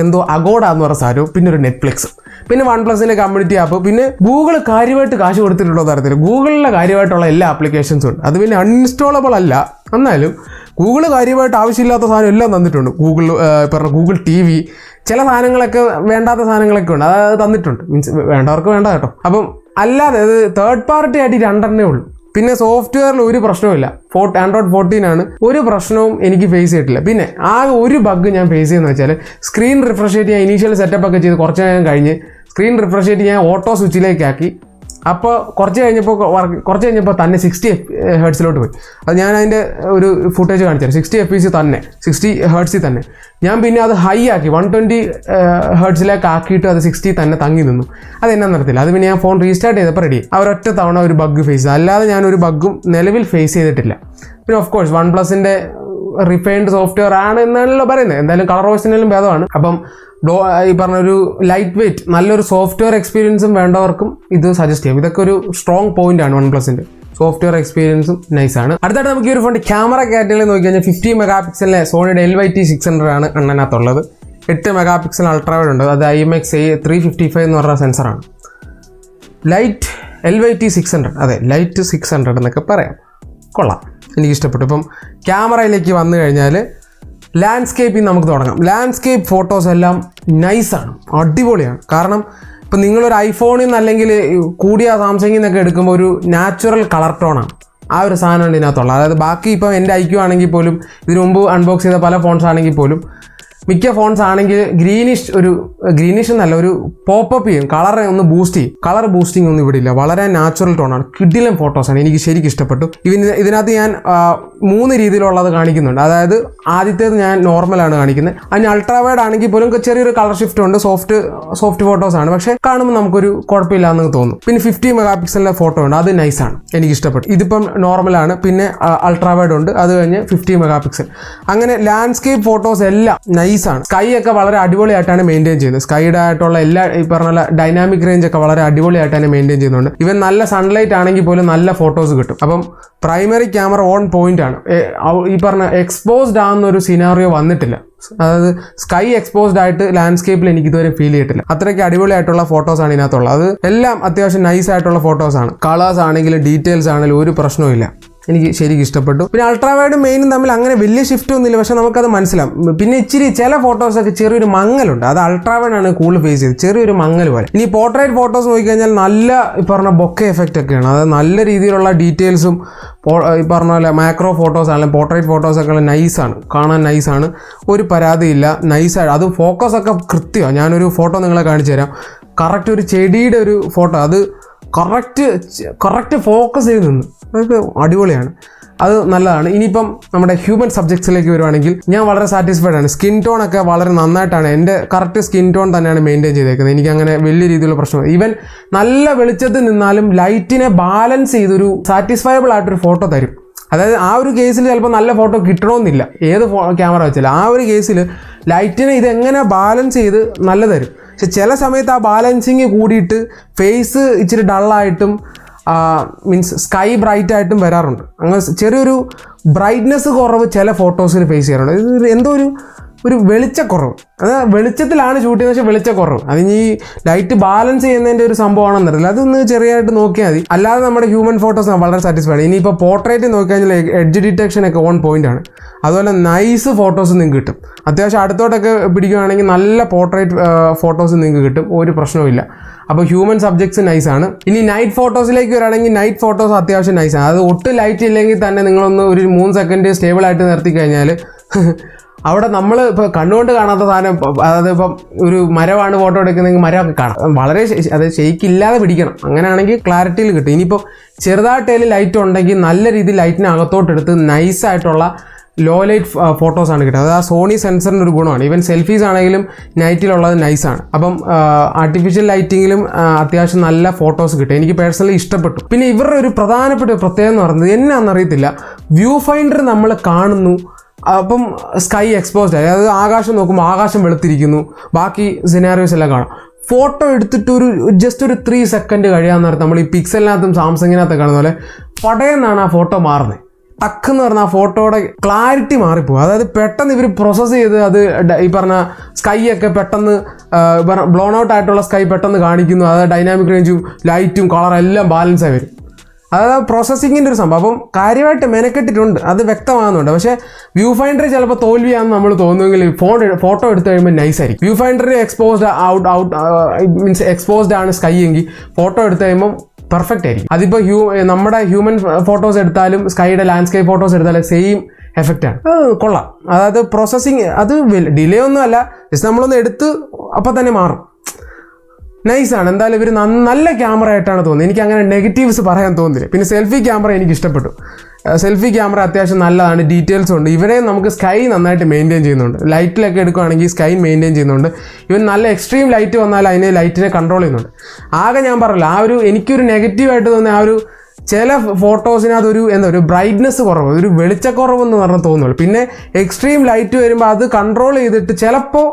എന്തോ അഗോഡ എന്ന് പറഞ്ഞ സാധനവും, പിന്നെ ഒരു നെറ്റ്ഫ്ലിക്സ്, പിന്നെ OnePlusന്റെ കമ്മ്യൂണിറ്റി ആപ്പ്, പിന്നെ ഗൂഗിൾ കാര്യമായിട്ട് കാശ് കൊടുത്തിട്ടുണ്ടോ തരത്തില്ല. ഗൂഗിളിലെ കാര്യമായിട്ടുള്ള എല്ലാ ആപ്ലിക്കേഷൻസും ഉണ്ട്. അത് പിന്നെ അൺഇൻസ്റ്റാളബിൾ അല്ല, എന്നാലും ഗൂഗിൾ കാര്യമായിട്ട് ആവശ്യമില്ലാത്ത സാധനം എല്ലാം തന്നിട്ടുണ്ട്. ഗൂഗിൾ TV, ചില സാധനങ്ങളൊക്കെ വേണ്ടാത്ത സാധനങ്ങളൊക്കെ ഉണ്ട്, അത് തന്നിട്ടുണ്ട്. മീൻസ് വേണ്ടവർക്ക് വേണ്ട കേട്ടോ. അപ്പം അല്ലാതെ അത് തേർഡ് പാർട്ടി ആയിട്ട് 2 ഉള്ളൂ. പിന്നെ സോഫ്റ്റ്വെയറിൽ ഒരു പ്രശ്നവുമില്ല. Android 14 ആണ്, ഒരു പ്രശ്നവും എനിക്ക് ഫേസ് ചെയ്തിട്ടില്ല. പിന്നെ ആ ഒരു ബഗ് ഞാൻ ഫേസ് ചെയ്യുന്നത് വെച്ചാൽ സ്ക്രീൻ റിഫ്രഷ് ചെയ്ത് ഞാൻ ഇനീഷ്യൽ സെറ്റപ്പ് ഒക്കെ ചെയ്ത് കുറച്ച് നേരം കഴിഞ്ഞ് സ്ക്രീൻ റിഫ്രഷ് ചെയ്ത് ഞാൻ ഓട്ടോ സ്വിച്ചിലേക്കാക്കി. അപ്പോൾ കുറച്ച് കഴിഞ്ഞപ്പോൾ തന്നെ 60 ഹെർട്സിലോട്ട് പോയി. അത് ഞാൻ അതിൻ്റെ ഒരു ഫുട്ടേജ് കാണിച്ചാൽ 60 FPS തന്നെ, 60 ഹെർട്സിൽ തന്നെ. ഞാൻ പിന്നെ അത് ഹൈ ആക്കി 120 ഹെർട്സിലേക്ക് ആക്കിയിട്ട് അത് 60 തന്നെ തങ്ങി നിന്നു. അത് എന്നാ നടത്തില്ല. അത് പിന്നെ ഞാൻ ഫോൺ റീസ്റ്റാർട്ട് ചെയ്തപ്പോൾ റെഡി. അവരൊറ്റ തവണ ഒരു ബഗ് ഫേസ് ചെയ്തു, അല്ലാതെ ഞാനൊരു ബഗ്ഗും നിലവിൽ ഫേസ് ചെയ്തിട്ടില്ല. പിന്നെ ഓഫ് കോഴ്സ് OnePlusന്റെ റിഫൈൻഡ് സോഫ്റ്റ്വെയർ ആണ് എന്നാണല്ലോ പറയുന്നത്. എന്തായാലും കളർ ഓപ്ഷനിലും ഭേദമാണ്. അപ്പം ഈ പറഞ്ഞൊരു ലൈറ്റ് വെയിറ്റ് നല്ലൊരു സോഫ്റ്റ്വെയർ എക്സ്പീരിയൻസും വേണ്ടവർക്കും ഇത് സജസ്റ്റ് ചെയ്യാം. ഇതൊക്കെ ഒരു സ്ട്രോങ് പോയിന്റ് ആണ് OnePlusന്റെ. സോഫ്റ്റ്വെയർ എക്സ്പീരിയൻസും നൈസാണ്. അടുത്തായിട്ട് നമുക്ക് ഈ ഒരു ഫോണിൻ്റെ ക്യാമറ കാറ്റഗറിയിൽ നോക്കി കഴിഞ്ഞാൽ 50 മെഗാ പിക്സലിലെ സോണിയുടെ LYT600 ആണ് അണ്ണനകത്തുള്ളത്. 8 മെഗാ പിക്സൽ അൾട്രാവൈഡ് ഉണ്ട്. അത് IMX 355 എന്ന് പറഞ്ഞ സെൻസറാണ്. ലൈറ്റ് LYT600, അതെ ലൈറ്റ് 600 എന്നൊക്കെ പറയാം. കൊള്ളാം, എനിക്കിഷ്ടപ്പെട്ടു. ഇപ്പം ക്യാമറയിലേക്ക് വന്നു കഴിഞ്ഞാൽ ലാൻഡ്സ്കേപ്പിൽ നമുക്ക് തുടങ്ങാം. ലാൻഡ്സ്കേപ്പ് ഫോട്ടോസ് എല്ലാം നൈസാണ്, അടിപൊളിയാണ്. കാരണം ഇപ്പം നിങ്ങളൊരു ഐഫോണിൽ നിന്ന് അല്ലെങ്കിൽ കൂടിയ സാംസങ്ങിൽ നിന്നൊക്കെ എടുക്കുമ്പോൾ ഒരു നാച്ചുറൽ കളർ ടോണാണ് ആ ഒരു സാധനമാണ് ഇതിനകത്തുള്ളത്. അതായത് ബാക്കി ഇപ്പം എൻ്റെ IQ ആണെങ്കിൽ പോലും, ഇതിനു മുമ്പ് അൺബോക്സ് ചെയ്ത പല ഫോൺസ് ആണെങ്കിൽ പോലും, മിക്ക ഫോൺസ് ആണെങ്കിൽ ഗ്രീനിഷ് എന്നല്ല, ഒരു പോപ്പപ്പ് ചെയ്യും, കളറെ ഒന്ന് ബൂസ്റ്റ് ചെയ്യും. കളർ ബൂസ്റ്റിംഗ് ഒന്നും ഇവിടെ ഇല്ല, വളരെ നാച്ചുറൽ ടോണാണ്. കിഡിലൻ ഫോട്ടോസാണ്, എനിക്ക് ശരിക്കും ഇഷ്ടപ്പെട്ടു. ഇതിനകത്ത് ഞാൻ 3 രീതിയിലുള്ളത് കാണിക്കുന്നുണ്ട്. അതായത് ആദ്യത്തേത് ഞാൻ നോർമലാണ് കാണിക്കുന്നത്. അതിന് അൾട്രാവൈഡ് ആണെങ്കിൽ പോലും ചെറിയൊരു കളർ ഷിഫ്റ്റ് ഉണ്ട്. സോഫ്റ്റ് ഫോട്ടോസാണ്, പക്ഷേ കാണുമ്പോൾ നമുക്കൊരു കുഴപ്പമില്ല എന്ന് തോന്നും. പിന്നെ 50 മെഗാ പിക്സലിലെ ഫോട്ടോ ഉണ്ട്, അത് നൈസാണ്, എനിക്ക് ഇഷ്ടപ്പെട്ടു. ഇതിപ്പം നോർമലാണ്, പിന്നെ അൾട്രാവൈഡ് ഉണ്ട്, അത് കഴിഞ്ഞ് 50 മെഗാ പിക്സൽ. അങ്ങനെ ലാൻഡ്സ്കേപ്പ് ഫോട്ടോസ് എല്ലാം നൈസാണ്. സ്കൈ ഒക്കെ വളരെ അടിപൊളിയായിട്ടാണ് മെയിൻറ്റെയിൻ ചെയ്യുന്നത്. സ്കൈയുടെ ആയിട്ടുള്ള എല്ലാ ഈ പറഞ്ഞ ഡൈനാമിക് റേഞ്ച് ഒക്കെ വളരെ അടിപൊളിയായിട്ടാണ് മെയിൻറ്റെയിൻ ചെയ്യുന്നുണ്ട്. ഇവൻ നല്ല സൺലൈറ്റ് ആണെങ്കിൽ പോലും നല്ല ഫോട്ടോസ് കിട്ടും. അപ്പം പ്രൈമറി ക്യാമറ ഓൺ പോയിന്റ് ആണ്. ഈ പറഞ്ഞ എക്സ്പോസ്ഡ് ആവുന്നൊരു സിനാറിയോ വന്നിട്ടില്ല. അതായത് സ്കൈ എക്സ്പോസ്ഡ് ആയിട്ട് ലാൻഡ്സ്കേപ്പിൽ എനിക്ക് ഇതുവരെ ഫീൽ ചെയ്തിട്ടില്ല. അത്രയ്ക്ക് അടിപൊളിയായിട്ടുള്ള ഫോട്ടോസാണ് ഇതിനകത്തുള്ളത്. അത് എല്ലാം അത്യാവശ്യം നൈസ് ആയിട്ടുള്ള ഫോട്ടോസാണ്. കളേഴ്സ് ആണെങ്കിലും ഡീറ്റെയിൽസ് ആണെങ്കിലും ഒരു പ്രശ്നവും ഇല്ല, എനിക്ക് ശരിക്കും ഇഷ്ടപ്പെട്ടു. പിന്നെ അൾട്രാവൈഡും മെയിനും തമ്മിൽ അങ്ങനെ വലിയ ഷിഫ്റ്റ് ഒന്നുമില്ല, പക്ഷെ നമുക്കത് മനസ്സിലാവും. പിന്നെ ഇച്ചിരി ചില ഫോട്ടോസൊക്കെ ചെറിയൊരു മങ്ങലുണ്ട്, അത് അൾട്രാവൈഡാണ് കൂടുതൽ ഫേസ് ചെയ്ത്, ചെറിയൊരു മങ്ങൽ പോലെ. ഇനി പോർട്രേറ്റ് ഫോട്ടോസ് നോക്കിക്കഴിഞ്ഞാൽ നല്ല ഈ പറഞ്ഞ ബൊക്കെ എഫക്റ്റ് ഒക്കെയാണ്. അത് നല്ല രീതിയിലുള്ള ഡീറ്റെയിൽസും ഈ പറഞ്ഞ പോലെ മാക്രോ ഫോട്ടോസ് ആണെങ്കിലും പോർട്രേറ്റ് ഫോട്ടോസൊക്കെ നൈസാണ്, കാണാൻ നൈസാണ്, ഒരു പരാതിയില്ല, നൈസായിട്ട്. അത് ഫോക്കസൊക്കെ കൃത്യമാണ്. ഞാനൊരു ഫോട്ടോ നിങ്ങളെ കാണിച്ചു തരാം. കറക്റ്റ് ഒരു ചെടിയുടെ ഒരു ഫോട്ടോ, അത് കറക്റ്റ് ഫോക്കസ് ചെയ്ത് നിന്ന്, അതൊക്കെ അടിപൊളിയാണ്, അത് നല്ലതാണ്. ഇനിയിപ്പം നമ്മുടെ ഹ്യൂമൻ സബ്ജക്ട്സിലേക്ക് വരുവാണെങ്കിൽ ഞാൻ വളരെ സാറ്റിസ്ഫൈഡ് ആണ്. സ്കിൻ ടോൺ ഒക്കെ വളരെ നന്നായിട്ടാണ്, എൻ്റെ കറക്റ്റ് സ്കിൻ ടോൺ തന്നെയാണ് മെയിൻറ്റെയിൻ ചെയ്തേക്കുന്നത്. എനിക്കങ്ങനെ വലിയ രീതിയിലുള്ള പ്രശ്നം, ഈവൻ നല്ല വെളിച്ചത്തിൽ നിന്നാലും ലൈറ്റിനെ ബാലൻസ് ചെയ്തൊരു സാറ്റിസ്ഫയബിൾ ആയിട്ടൊരു ഫോട്ടോ തരും. അതായത് ആ ഒരു കേസിൽ ചിലപ്പോൾ നല്ല ഫോട്ടോ കിട്ടണമെന്നില്ല, ഏത് ക്യാമറ വെച്ചാൽ. ആ ഒരു കേസിൽ ലൈറ്റിനെ ഇതെങ്ങനെ ബാലൻസ് ചെയ്ത് നല്ല തരും. പക്ഷെ ചില സമയത്ത് ആ ബാലൻസിങ് കൂടിയിട്ട് ഫേസ് ഇച്ചിരി ഡള്ളായിട്ടും മീൻസ് സ്കൈ ബ്രൈറ്റ് ആയിട്ടും വരാറുണ്ട്. അങ്ങനെ ചെറിയൊരു ബ്രൈറ്റ്നെസ് കുറവ് ചില ഫോട്ടോസിൽ ഫേസ് ചെയ്യാറുണ്ട്. ഇത് എന്തോ ഒരു വെളിച്ചക്കുറവ്, അത് വെളിച്ചത്തിലാണ് ഷൂട്ട് ചെയ്യുന്നത്, പക്ഷേ വെളിച്ചക്കുറവ്. അതിന് ഈ ലൈറ്റ് ബാലൻസ് ചെയ്യുന്നതിൻ്റെ ഒരു സംഭവമാണെന്ന് അറിയില്ല, അതൊന്ന് ചെറിയായിട്ട് നോക്കിയാൽ മതി. അല്ലാതെ നമ്മുടെ ഹ്യൂമൻ ഫോട്ടോസ് വളരെ സാറ്റിസ്ഫൈഡ്. ഇനിയിപ്പോൾ പോർട്രേറ്റ് നോക്കിക്കഴിഞ്ഞാൽ എഡ്ജ് ഡിറ്റക്ഷൻ ഒക്കെ ഓൺ പോയിന്റ് ആണ്. അതുപോലെ നൈസ് ഫോട്ടോസ് നിങ്ങൾക്ക് കിട്ടും. അത്യാവശ്യം അടുത്തോട്ടൊക്കെ പിടിക്കുകയാണെങ്കിൽ നല്ല പോർട്രേറ്റ് ഫോട്ടോസ് നിങ്ങൾക്ക് കിട്ടും, ഒരു പ്രശ്നവുമില്ല. അപ്പോൾ ഹ്യൂമൻ സബ്ജക്ട്സ് നൈസാണ്. ഇനി നൈറ്റ് ഫോട്ടോസിലേക്ക് വരികയാണെങ്കിൽ നൈറ്റ് ഫോട്ടോസ് അത്യാവശ്യം നൈസാണ്. അത് ഒട്ടും ലൈറ്റ് ഇല്ലെങ്കിൽ തന്നെ നിങ്ങളൊന്ന് ഒരു 3 സെക്കൻഡ് സ്റ്റേബിളായിട്ട് നിർത്തി കഴിഞ്ഞാൽ അവിടെ നമ്മൾ ഇപ്പോൾ കണ്ണുകൊണ്ട് കാണാത്ത സാധനം, അതായത് ഇപ്പം ഒരു മരമാണ് ഫോട്ടോ എടുക്കുന്നതെങ്കിൽ മരമൊക്കെ കാണാം. വളരെ അത് ഷെയ്ക്കില്ലാതെ പിടിക്കണം, അങ്ങനെയാണെങ്കിൽ ക്ലാരിറ്റിയിൽ കിട്ടും. ഇനിയിപ്പോൾ ചെറുതായിട്ടേലും ലൈറ്റ് ഉണ്ടെങ്കിൽ നല്ല രീതിയിൽ ലൈറ്റിനെ അകത്തോട്ടെടുത്ത് നൈസായിട്ടുള്ള ലോ ലൈറ്റ് ഫോട്ടോസാണ് കിട്ടുക. അത് ആ സോണി സെൻസറിൻ്റെ ഒരു ഗുണമാണ്. ഈവൻ സെൽഫീസ് ആണെങ്കിലും നൈറ്റിലുള്ളത് നൈസാണ്. അപ്പം ആർട്ടിഫിഷ്യൽ ലൈറ്റിങ്ങിലും അത്യാവശ്യം നല്ല ഫോട്ടോസ് കിട്ടും. എനിക്ക് പേഴ്സണലി ഇഷ്ടപ്പെട്ടു. പിന്നെ ഇവരുടെ ഒരു പ്രധാനപ്പെട്ട പ്രത്യേകത എന്ന് പറയുന്നത് എന്നാണെന്നറിയത്തില്ല, വ്യൂ ഫൈൻഡർ നമ്മൾ കാണുന്നു, അപ്പം സ്കൈ എക്സ്പോസ്ഡ് ആയി, അതായത് ആകാശം നോക്കുമ്പോൾ ആകാശം വെളുത്തിരിക്കുന്നു, ബാക്കി സിനാരിയോസ് എല്ലാം കാണാം. ഫോട്ടോ എടുത്തിട്ട് ജസ്റ്റ് ഒരു 3 സെക്കൻഡ് കഴിയാമെന്ന് പറഞ്ഞാൽ നമ്മൾ ഈ പിക്സലിനകത്തും സാംസങ്ങിനകത്തും കാണുന്ന പോലെ പടയെന്നാണ് ആ ഫോട്ടോ മാറുന്നത്. ടക്കെന്ന് പറഞ്ഞാൽ ആ ഫോട്ടോയുടെ ക്ലാരിറ്റി മാറിപ്പോകും. അതായത് പെട്ടെന്ന് ഇവർ പ്രോസസ്സ് ചെയ്ത് അത് ഈ പറഞ്ഞ സ്കൈ ഒക്കെ പെട്ടെന്ന് ബ്ലോൺ ഔട്ട് ആയിട്ടുള്ള സ്കൈ പെട്ടെന്ന് കാണിക്കുന്നു. അതായത് ഡൈനാമിക് റേഞ്ചും ലൈറ്റും കളറും എല്ലാം ബാലൻസായി വരും. അതായത് പ്രോസസ്സിങ്ങിൻ്റെ ഒരു സംഭവം. അപ്പം കാര്യമായിട്ട് മെനക്കെട്ടിട്ടുണ്ട്, അത് വ്യക്തമാകുന്നുണ്ട്. പക്ഷേ വ്യൂ ഫൈൻഡർ ചിലപ്പോൾ തോൽവിയാണെന്ന് നമ്മൾ തോന്നുമെങ്കിൽ ഫോട്ടോ എടുത്തു കഴിയുമ്പോൾ നൈസായിരിക്കും. വ്യൂ ഫൈൻഡറിൽ മീൻസ് എക്സ്പോസ്ഡ് ആണ് സ്കൈ എങ്കിൽ ഫോട്ടോ എടുത്തു കഴിയുമ്പോൾ പെർഫെക്റ്റ് ആയിരിക്കും. അതിപ്പോൾ നമ്മുടെ ഹ്യൂമൻ ഫോട്ടോസ് എടുത്താലും സ്കൈയുടെ ലാൻഡ്സ്കേപ്പ് ഫോട്ടോസ് എടുത്താലും സെയിം എഫക്റ്റാണ്. അത് കൊള്ളാം. അതായത് പ്രോസസ്സിങ് അത് ഡിലേ ഒന്നും അല്ല, ജസ്റ്റ് നമ്മളൊന്ന് എടുത്ത് അപ്പം തന്നെ മാറും. നൈസാണ്. എന്തായാലും ഇവർ നല്ല ക്യാമറ ആയിട്ടാണ് തോന്നുന്നത്. എനിക്ക് അങ്ങനെ നെഗറ്റീവ്സ് പറയാൻ തോന്നുന്നില്ല. പിന്നെ സെൽഫി ക്യാമറ എനിക്ക് ഇഷ്ടപ്പെട്ടു. സെൽഫി ക്യാമറ അത്യാവശ്യം നല്ലതാണ്, ഡീറ്റെയിൽസ് ഉണ്ട്. ഇവരെ നമുക്ക് സ്കൈ നന്നായിട്ട് മെയിൻറ്റെയിൻ ചെയ്യുന്നുണ്ട്. ലൈറ്റിലൊക്കെ എടുക്കുകയാണെങ്കിൽ സ്കൈ മെയിൻറ്റെയിൻ ചെയ്യുന്നുണ്ട്. ഇവൻ നല്ല എക്സ്ട്രീം ലൈറ്റ് വന്നാൽ അതിനെ ലൈറ്റിനെ കൺട്രോൾ ചെയ്യുന്നുണ്ട്. ആകെ ഞാൻ പറഞ്ഞില്ല, എനിക്കൊരു നെഗറ്റീവായിട്ട് തോന്നിയ ചില ഫോട്ടോസിന് അതൊരു ഒരു ബ്രൈറ്റ്നെസ് കുറവ്, ഒരു വെളിച്ചക്കുറവെന്ന് പറഞ്ഞാൽ തോന്നുള്ളൂ. പിന്നെ എക്സ്ട്രീം ലൈറ്റ് വരുമ്പോൾ അത് കൺട്രോൾ ചെയ്തിട്ട് ചിലപ്പോൾ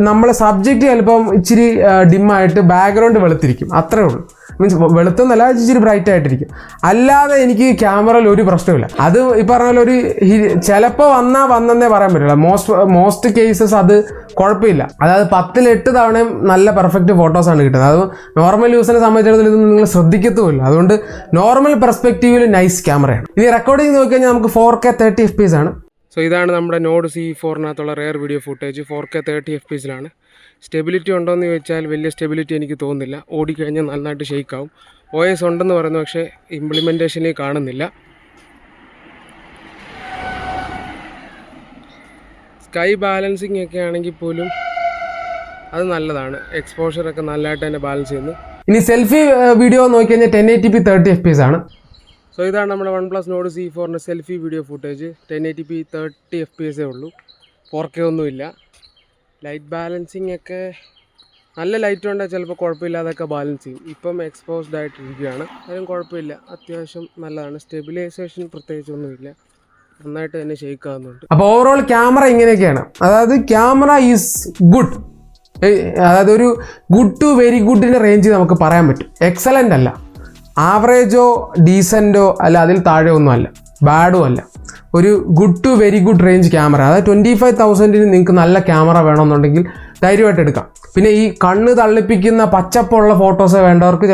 നമ്മളെ സബ്ജക്റ്റ് ചിലപ്പം ഇച്ചിരി ഡിമ്മായിട്ട് ബാക്ക്ഗ്രൗണ്ട് വെളുത്തിരിക്കും, അത്രേ ഉള്ളൂ. മീൻസ് വെളുത്തെന്നല്ല, ഇച്ചിരി ബ്രൈറ്റ് ആയിട്ടിരിക്കും. അല്ലാതെ എനിക്ക് ക്യാമറയിൽ ഒരു പ്രശ്നമില്ല. അത് ഈ പറഞ്ഞ പോലെ ഒരു ചിലപ്പോൾ വന്നെന്നേ പറയാൻ പറ്റില്ല. മോസ്റ്റ് കേസസ് അത് കുഴപ്പമില്ല. അതായത് 10-8 തവണയും നല്ല പെർഫെക്റ്റ് ഫോട്ടോസാണ് കിട്ടുന്നത്. അത് നോർമൽ യൂസിനെ സംബന്ധിച്ചിടത്തോളം ഇതൊന്നും നിങ്ങൾ ശ്രദ്ധിക്കത്തുമില്ല. അതുകൊണ്ട് നോർമൽ പെർസ്പെക്റ്റീവിൽ നൈസ് ക്യാമറയാണ്. ഇനി റെക്കോർഡിംഗ് നോക്കിക്കഴിഞ്ഞാൽ നമുക്ക് 4K 30 FPS ആണ്. സോ ഇതാണ് നമ്മുടെ നോഡ് C4-നകത്തുള്ള rear video footage. 4K 30 FPS stability ഉണ്ടോയെന്ന് ചോദിച്ചാൽ വലിയ സ്റ്റെബിലിറ്റി എനിക്ക് തോന്നുന്നില്ല. ഓടിക്കഴിഞ്ഞാൽ നന്നായിട്ട് ഷെയ്ക്കാവും. OS ഉണ്ടെന്ന് പറയുന്നു, പക്ഷേ ഇംപ്ലിമെൻറ്റേഷനിൽ കാണുന്നില്ല. സ്കൈ ബാലൻസിങ് ഒക്കെ ആണെങ്കിൽ പോലും അത് നല്ലതാണ്. എക്സ്പോഷറൊക്കെ നല്ലതായിട്ട് തന്നെ ബാലൻസ് ചെയ്യുന്നു. ഇനി സെൽഫി വീഡിയോ നോക്കിക്കഴിഞ്ഞാൽ 1080p 30 FPS ആണ്. സോ ഇതാണ് നമ്മുടെ OnePlus Nord C4-ൻ്റെ selfie video footage. 1080p 30 FPS ഉള്ളൂ, 4K ഒന്നുമില്ല. ലൈറ്റ് ബാലൻസിങ് ഒക്കെ നല്ല ലൈറ്റ് ഉണ്ടെങ്കിൽ ചിലപ്പോൾ കുഴപ്പമില്ലാതൊക്കെ ബാലൻസ് ചെയ്യും. ഇപ്പം എക്സ്പോസ്ഡ് ആയിട്ടിരിക്കുകയാണ്, അതിനും കുഴപ്പമില്ല, അത്യാവശ്യം നല്ലതാണ്. സ്റ്റെബിലൈസേഷൻ പ്രത്യേകിച്ചൊന്നുമില്ല, നന്നായിട്ട് തന്നെ ഷെയ്ക്ക് ആകുന്നുണ്ട്. അപ്പോൾ ഓവറോൾ ക്യാമറ ഇങ്ങനെയൊക്കെയാണ്. അതായത് ക്യാമറ ഈസ് ഗുഡ്. അതായത് ഒരു ഗുഡ് ടു വെരി ഗുഡിൻ്റെ റേഞ്ച് നമുക്ക് പറയാൻ പറ്റും. എക്സലൻ്റ് അല്ല, ആവറേജോ ഡീസൻറ്റോ അല്ല, അതിൽ താഴെ ഒന്നും അല്ല, ബാഡും അല്ല. ഒരു good to very good range camera. അതായത് 25,000-ന് നിങ്ങൾക്ക് നല്ല ക്യാമറ വേണമെന്നുണ്ടെങ്കിൽ ധൈര്യമായിട്ട് എടുക്കാം. പിന്നെ ഈ കണ്ണ് തള്ളിപ്പിക്കുന്ന പച്ചപ്പുള്ള ഫോട്ടോസ് വേണ്ടവർക്ക്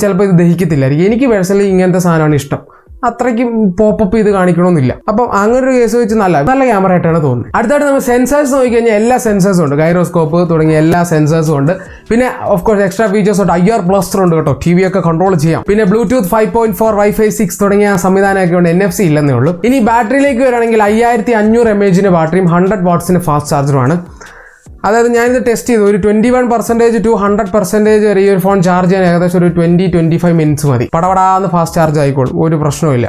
ചിലപ്പോൾ ഇത് ദഹിക്കത്തില്ലായിരിക്കും. എനിക്ക് പേഴ്സണലി ഇങ്ങനത്തെ സാധനമാണ് ഇഷ്ടം. അത്രയ്ക്കും പോപ്പപ്പ് ചെയ്ത് കാണിക്കണമെന്നില്ല. അപ്പം അങ്ങനെ ഒരു കേസ് വെച്ച് നല്ല ക്യാമറ ആയിട്ടാണ് തോന്നുന്നത്. അടുത്തായിട്ട് നമ്മൾ സെൻസേഴ്സ് നോക്കിക്കഴിഞ്ഞാൽ എല്ലാ സെൻസേഴ്സും ഉണ്ട്. ഗൈറോസ്കോപ്പ് തുടങ്ങിയ എല്ലാ സെൻസേഴ്സും ഉണ്ട്. പിന്നെ ഓഫ് കോഴ്സ് എക്സ്ട്രാ ഫീച്ചേഴ്സ് ഉണ്ട്. IR ബ്ലാസ്റ്റർ ഉണ്ട് കേട്ടോ, TV ഒക്കെ കൺട്രോൾ ചെയ്യാം. പിന്നെ ബ്ലൂടൂത്ത് 5.4 Wi-Fi 6 തുടങ്ങിയ സംവിധാനമൊക്കെ ഉണ്ട്. NFC ഇല്ലെന്നേ ഉള്ളൂ. ഇനി ബാറ്ററിയിലേക്ക് വരികയാണെങ്കിൽ 5500 mAh ബാറ്ററിയും 100 വാട്ട്സിന് ഫാസ്റ്റ് ചാർജറുമാണ്. അതായത് ഞാനിത് ടെസ്റ്റ് ചെയ്തു. ഒരു 21% to 100% വരെ ഈ ഒരു ഫോൺ ചാർജ് ചെയ്യാൻ ഏകദേശം ഒരു 20-25 മിനിറ്റ്സ് മതി. പടപടാന്ന് ഫാസ്റ്റ് ചാർജ് ആയിക്കോളും, ഒരു പ്രശ്നവുമില്ല.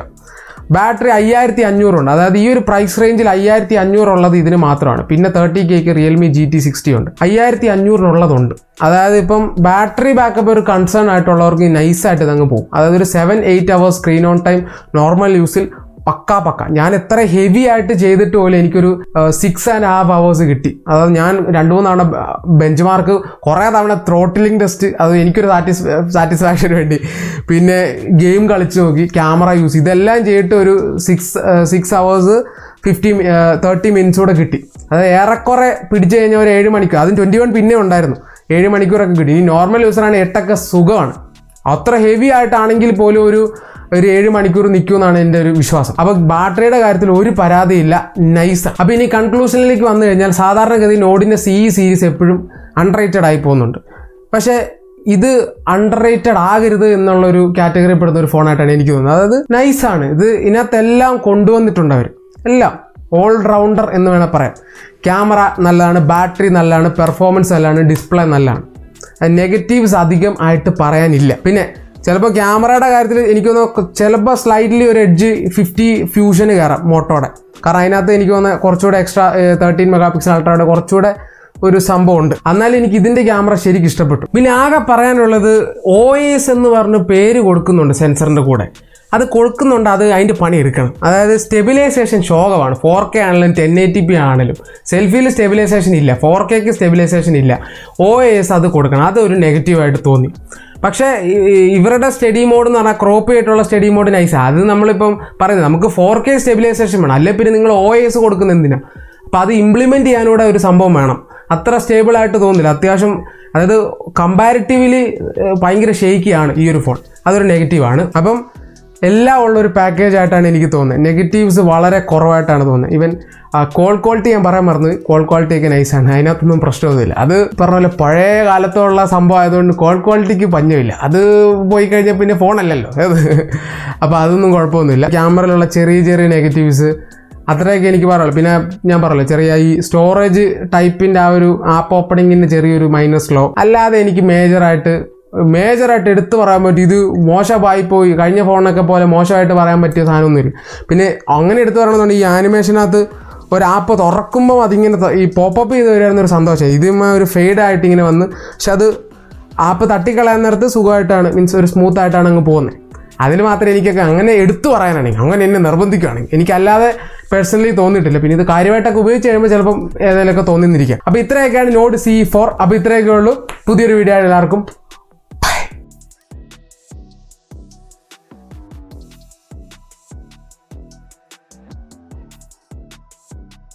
ബാറ്ററി 5500 ഉണ്ട്. അതായത് ഈ ഒരു പ്രൈസ് റേഞ്ചിൽ 5500 ഉള്ളത് ഇതിന് മാത്രമാണ്. പിന്നെ 30K Realme GT60 ഉണ്ട്. 5500 അതായത് ഇപ്പം ബാറ്ററി ബാക്കപ്പ് ഒരു കൺസേൺ ആയിട്ടുള്ളവർക്ക് നൈസായിട്ട് ഇതങ്ങ് പോകും. അതായത് ഒരു 7-8 hours screen on time normal യൂസിൽ പക്ക. ഞാൻ എത്ര ഹെവി ആയിട്ട് ചെയ്തിട്ട് പോലും എനിക്കൊരു 6.5 hours കിട്ടി. അതായത് ഞാൻ 2-3 തവണ ബെഞ്ച് മാർക്ക്, കുറേ തവണ ത്രോട്ടിലിംഗ് ടെസ്റ്റ്, അത് എനിക്കൊരു സാറ്റിസ്ഫാക്ഷന് വേണ്ടി, പിന്നെ ഗെയിം കളിച്ച് നോക്കി, ക്യാമറ യൂസ്, ഇതെല്ലാം ചെയ്തിട്ട് ഒരു 6 hours 30 minutes കൂടെ കിട്ടി. അത് ഏറെക്കുറെ പിടിച്ചു കഴിഞ്ഞാൽ ഒരു 7 മണിക്കൂർ, അതും 21 പിന്നെ ഉണ്ടായിരുന്നു, 7 മണിക്കൂറൊക്കെ കിട്ടി. ഈ നോർമൽ യൂസറാണ് 8 സുഖമാണ്. അത്ര ഹെവി ആയിട്ടാണെങ്കിൽ പോലും ഒരു 7 മണിക്കൂർ നിൽക്കുമെന്നാണ് എൻ്റെ ഒരു വിശ്വാസം. അപ്പോൾ ബാറ്ററിയുടെ കാര്യത്തിൽ ഒരു പരാതിയില്ല, നൈസ്. അപ്പോൾ ഇനി കൺക്ലൂഷനിലേക്ക് വന്നു കഴിഞ്ഞാൽ സാധാരണഗതി നോഡിൻ്റെ CE സീരീസ് എപ്പോഴും അണ്ടർറേറ്റഡ് ആയി പോകുന്നുണ്ട്. പക്ഷേ ഇത് അണ്ടർറേറ്റഡ് ആകരുത് എന്നുള്ളൊരു കാറ്റഗറി പെടുന്ന ഒരു ഫോണായിട്ടാണ് എനിക്ക് തോന്നുന്നത്. അതായത് നൈസാണ് ഇത്. ഇതിനകത്തെല്ലാം കൊണ്ടുവന്നിട്ടുണ്ട് അവർ, എല്ലാം ഓൾറൗണ്ടർ എന്ന് വേണേൽ പറയാം. ക്യാമറ നല്ലതാണ്, ബാറ്ററി നല്ലതാണ്, പെർഫോമൻസ് നല്ലതാണ്, ഡിസ്പ്ലേ നല്ലതാണ്. നെഗറ്റീവ്സ് അധികം ആയിട്ട് പറയാനില്ല. പിന്നെ ചിലപ്പോൾ ക്യാമറയുടെ കാര്യത്തിൽ എനിക്ക് തോന്നുന്നു ചിലപ്പോൾ സ്ലൈഡ്ലി ഒരു എഡ്ജ് 50 ഫ്യൂഷന് കയറാം മോട്ടോടെ. കാരണം അതിനകത്ത് എനിക്ക് തോന്നുന്നത് കുറച്ചുകൂടെ എക്സ്ട്രാ 13 MP അൾട്രയുടെ കുറച്ചുകൂടെ ഒരു സംഭവം ഉണ്ട്. എന്നാലും എനിക്ക് ഇതിൻ്റെ ക്യാമറ ശരിക്കും ഇഷ്ടപ്പെട്ടു. പിന്നെ ആകെ പറയാനുള്ളത് OS എന്ന് പറഞ്ഞ് പേര് കൊടുക്കുന്നുണ്ട് സെൻസറിൻ്റെ കൂടെ. അത് കൊടുക്കുന്നുണ്ട്, അത് അതിൻ്റെ പണി എടുക്കണം. അതായത് സ്റ്റെബിലൈസേഷൻ ശോകമാണ്. 4K ആണെങ്കിലും 1080p ആണെങ്കിലും സെൽഫിയിൽ സ്റ്റെബിലൈസേഷൻ ഇല്ല, 4Kക്ക് സ്റ്റെബിലൈസേഷൻ ഇല്ല. OS അത് കൊടുക്കണം, അതൊരു നെഗറ്റീവായിട്ട് തോന്നി. പക്ഷേ ഇവരുടെ സ്റ്റഡി മോഡ് എന്ന് പറഞ്ഞാൽ ക്രോപ്പ് ചെയ്തിട്ടുള്ള സ്റ്റഡി മോഡ് നൈസ്. അത് നമ്മളിപ്പം പറയുന്നത് നമുക്ക് 4K സ്റ്റെബിലൈസേഷൻ വേണം, അല്ലെ പിന്നെ നിങ്ങൾ OS കൊടുക്കുന്ന എന്തിനാ? അപ്പോൾ അത് ഇംപ്ലിമെൻറ്റ് ചെയ്യാനൂടെ ഒരു സംഭവം വേണം. അത്ര സ്റ്റേബിളായിട്ട് തോന്നില്ല. അത്യാവശ്യം അതായത് കമ്പാരിറ്റീവ്ലി ഭയങ്കര ഷെയ്ക്കിയാണ് ഈ ഒരു ഫോൺ. അതൊരു നെഗറ്റീവാണ്. അപ്പം എല്ലാം ഉള്ളൊരു പാക്കേജ് ആയിട്ടാണ് എനിക്ക് തോന്നുന്നത്. നെഗറ്റീവ്സ് വളരെ കുറവായിട്ടാണ് തോന്നുന്നത്. ഈവൻ കോൾ ക്വാളിറ്റി ഞാൻ പറയാൻ മറന്നു. കോൾ ക്വാളിറ്റി ഒക്കെ നൈസാണ്, അതിനകത്തൊന്നും പ്രശ്നമൊന്നുമില്ല. അത് പറഞ്ഞ പോലെ പഴയ കാലത്തുള്ള സംഭവം ആയതുകൊണ്ട് കോൾ ക്വാളിറ്റിക്ക് പഞ്ഞമില്ല. അത് പോയി കഴിഞ്ഞാൽ പിന്നെ ഫോണല്ലല്ലോ അത്. അപ്പോൾ അതൊന്നും കുഴപ്പമൊന്നുമില്ല. ക്യാമറയിലുള്ള ചെറിയ ചെറിയ നെഗറ്റീവ്സ് അത്രയൊക്കെ എനിക്ക് പറയാനുള്ളൂ. പിന്നെ ഞാൻ പറയല്ലോ ചെറിയ ഈ സ്റ്റോറേജ് ടൈപ്പിൻ്റെ ആ ഒരു ആപ്പ് ഓപ്പണിങ്ങിൻ്റെ ചെറിയൊരു മൈനസ് ലോ, അല്ലാതെ എനിക്ക് മേജറായിട്ട് എടുത്തു പറയാൻ പറ്റും ഇത് മോശമായി പോയി കഴിഞ്ഞ ഫോണൊക്കെ പോലെ മോശമായിട്ട് പറയാൻ പറ്റിയ സാധനമൊന്നുമില്ല. പിന്നെ അങ്ങനെ എടുത്തു പറയണമെന്നുണ്ടെങ്കിൽ ഈ ആനിമേഷനകത്ത് ഒരു ആപ്പ് തുറക്കുമ്പോൾ അതിങ്ങനെ ഈ പോപ്പപ്പ് ചെയ്ത് വരുന്നൊരു സന്തോഷം. ഇതും ഒരു ഫെയ്ഡായിട്ട് ഇങ്ങനെ വന്ന്, പക്ഷെ അത് ആപ്പ് തട്ടിക്കളയാൻ നേരത്ത് സുഖമായിട്ടാണ്, മീൻസ് ഒരു സ്മൂത്ത് ആയിട്ടാണ് അങ്ങ് പോകുന്നത്. അതിന് മാത്രമേ എനിക്കൊക്കെ അങ്ങനെ എടുത്തു പറയാനാണെങ്കിൽ, അങ്ങനെ എന്നെ നിർബന്ധിക്കുകയാണെങ്കിൽ, എനിക്കല്ലാതെ പേഴ്സണലി തോന്നിയിട്ടില്ല. പിന്നെ ഇത് കാര്യമായിട്ടൊക്കെ ഉപയോഗിച്ച് കഴിയുമ്പോൾ ചിലപ്പം ഏതെങ്കിലുമൊക്കെ തോന്നിന്നിരിക്കാം. അപ്പോൾ ഇത്രയൊക്കെയാണ് നോട്ട് C4. അപ്പോൾ ഇത്രയൊക്കെ ഉള്ളൂ. പുതിയൊരു വീഡിയോ എല്ലാവർക്കും